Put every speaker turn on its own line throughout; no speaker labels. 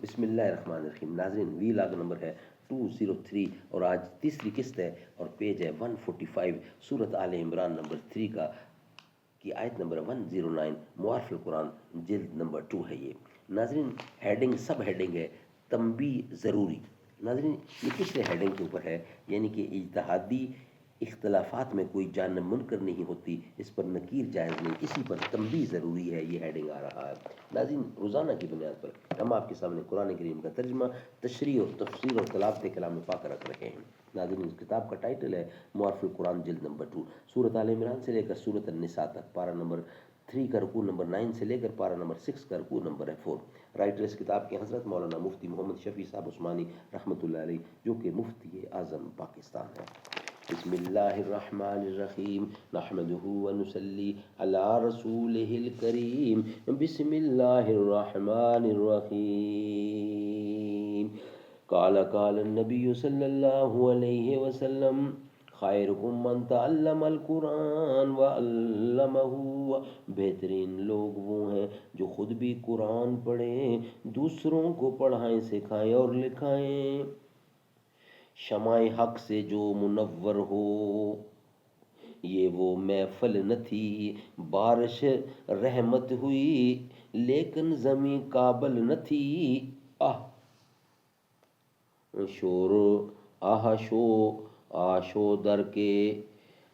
بسم اللہ الرحمن الرحیم. ناظرین، وی لاگ نمبر ہے 203 اور آج تیسری قسط ہے اور پیج ہے 145 سورت آل عمران نمبر 3 کی آیت نمبر 109. معارف القرآن جلد نمبر 2 ہے یہ. ناظرین، ہیڈنگ سب ہیڈنگ ہے تنبیہ ضروری. ناظرین، یہ پچھلے ہیڈنگ کے اوپر ہے، یعنی کہ اجتہادی اختلافات میں کوئی جان منکر نہیں ہوتی، اس پر نکیر جائز نہیں، اسی پر تنبیہ ضروری ہے، یہ ہیڈنگ آ رہا ہے. ناظرین، روزانہ کی بنیاد پر ہم آپ کے سامنے قرآن کریم کا ترجمہ، تشریح اور تفسیر اور تلاوت کلام پاک رکھ رہے ہیں. ناظرین، اس کتاب کا ٹائٹل ہے معارف القرآن جلد نمبر 2. سورت آل عمران سے لے کر سورت النساء تک، پارہ نمبر 3 کا رکوع نمبر 9 سے لے کر پارہ نمبر 6 کا رکوع نمبر 4. رائٹر اس کتاب کے حضرت مولانا مفتی محمد شفیع صاحب عثمانی رحمۃ اللہ علیہ، جو کہ مفتی اعظم پاکستان ہے. بسم اللہ الرحمن الرحیم. نحمده ونصلی علی رسولہ الکریم. بسم اللہ الرحمن الرحیم. قال النبی صلی اللہ علیہ وسلم: خیرکم من تعلم القرآن وعلمہ. بہترین لوگ وہ ہیں جو خود بھی قرآن پڑھیں، دوسروں کو پڑھائیں، سکھائیں اور لکھائیں. شمع حق سے جو منور ہو، یہ وہ محفل نہ تھی. بارش رحمت ہوئی لیکن زمیں قابل نہ تھی.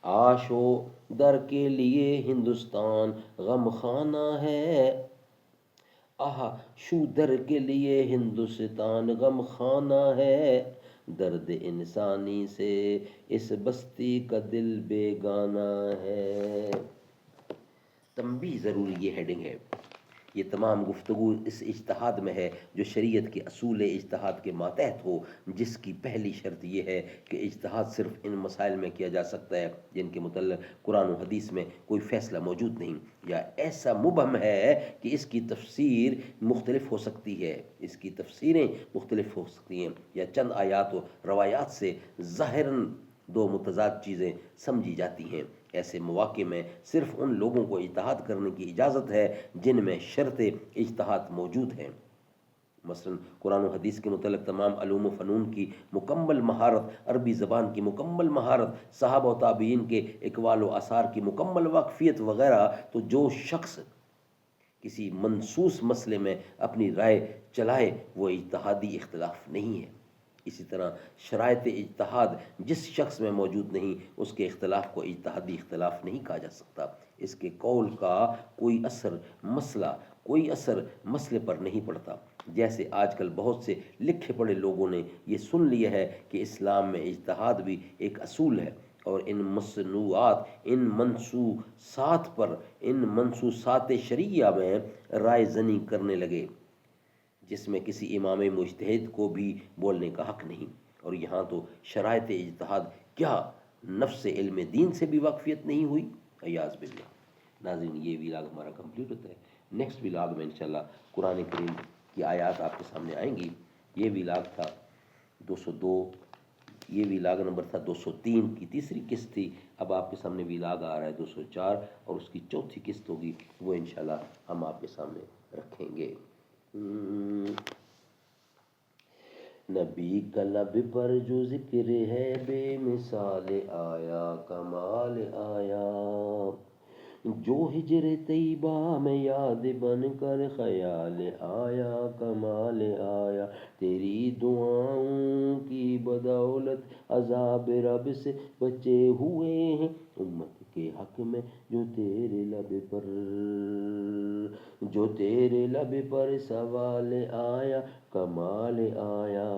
آشو در کے لیے ہندوستان غم خانہ ہے. شو در کے لیے ہندوستان غم خانہ ہے. درد انسانی سے اس بستی کا دل بیگانہ ہے. تنبیہ ضروری، یہ ہیڈنگ ہے. یہ تمام گفتگو اس اجتہاد میں ہے جو شریعت کے اصول اجتہاد کے ماتحت ہو، جس کی پہلی شرط یہ ہے کہ اجتہاد صرف ان مسائل میں کیا جا سکتا ہے جن کے متعلق قرآن و حدیث میں کوئی فیصلہ موجود نہیں، یا ایسا مبہم ہے کہ اس کی تفسیر مختلف ہو سکتی ہے، اس کی تفسیریں مختلف ہو سکتی ہیں، یا چند آیات و روایات سے ظاہراً دو متضاد چیزیں سمجھی جاتی ہیں. ایسے مواقع میں صرف ان لوگوں کو اجتہاد کرنے کی اجازت ہے جن میں شرط اجتہاد موجود ہیں. مثلا قرآن و حدیث کے متعلق تمام علوم و فنون کی مکمل مہارت، عربی زبان کی مکمل مہارت، صحابہ و تابعین کے اقوال و آثار کی مکمل واقفیت وغیرہ. تو جو شخص کسی منصوص مسئلے میں اپنی رائے چلائے وہ اجتہادی اختلاف نہیں ہے. اسی طرح شرائط اجتہاد جس شخص میں موجود نہیں، اس کے اختلاف کو اجتہادی اختلاف نہیں کہا جا سکتا. اس کے قول کا کوئی اثر مسئلے پر نہیں پڑتا. جیسے آج کل بہت سے لکھے پڑھے لوگوں نے یہ سن لیا ہے کہ اسلام میں اجتہاد بھی ایک اصول ہے، اور ان منصوصات شرعیہ میں رائے زنی کرنے لگے، جس میں کسی امام مجتہد کو بھی بولنے کا حق نہیں. اور یہاں تو شرائط اجتہاد کیا نفس علم دین سے بھی واقفیت نہیں ہوئی؟ عیاذ باللہ. ناظرین، یہ ویلاگ ہمارا کمپلیٹ ہوتا ہے. نیکسٹ ویلاگ میں انشاءاللہ قرآن کریم کی آیات آپ کے سامنے آئیں گی. یہ ویلاگ تھا 202، یہ ویلاگ نمبر تھا 203 کی تیسری قسط تھی. اب آپ کے سامنے ویلاگ آ رہا ہے 204 اور اس کی چوتھی قسط ہوگی، وہ انشاءاللہ ہم آپ کے سامنے رکھیں گے. نبی کا لب پر جو ذکر ہے بے مثال آیا، کمال آیا. جو ہجر طیبہ میں یاد بن کر خیال آیا، کمال آیا. تیری دعاؤں کی بدولت عذاب رب سے بچے ہوئے ہیں. امت کے حق میں جو تیرے لب پر سوال آیا، کمال آیا.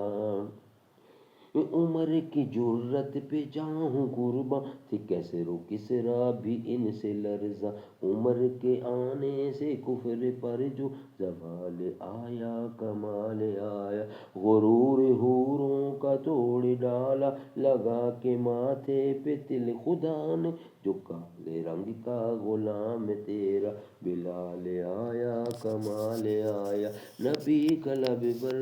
عمر کی جرت پہ جاؤں قرباں، تھی کیسر و کسریٰ بھی ان سے لرزاں. عمر کے آنے سے کفر پر جو زوال آیا، کمال آیا. غرور حوروں کا توڑ ڈالا، لگا کے ماتھے پہ تل خدا نے. جو کالے رنگ کا غلام تیرا بلال آیا، کمال آیا. نبی کا لب پر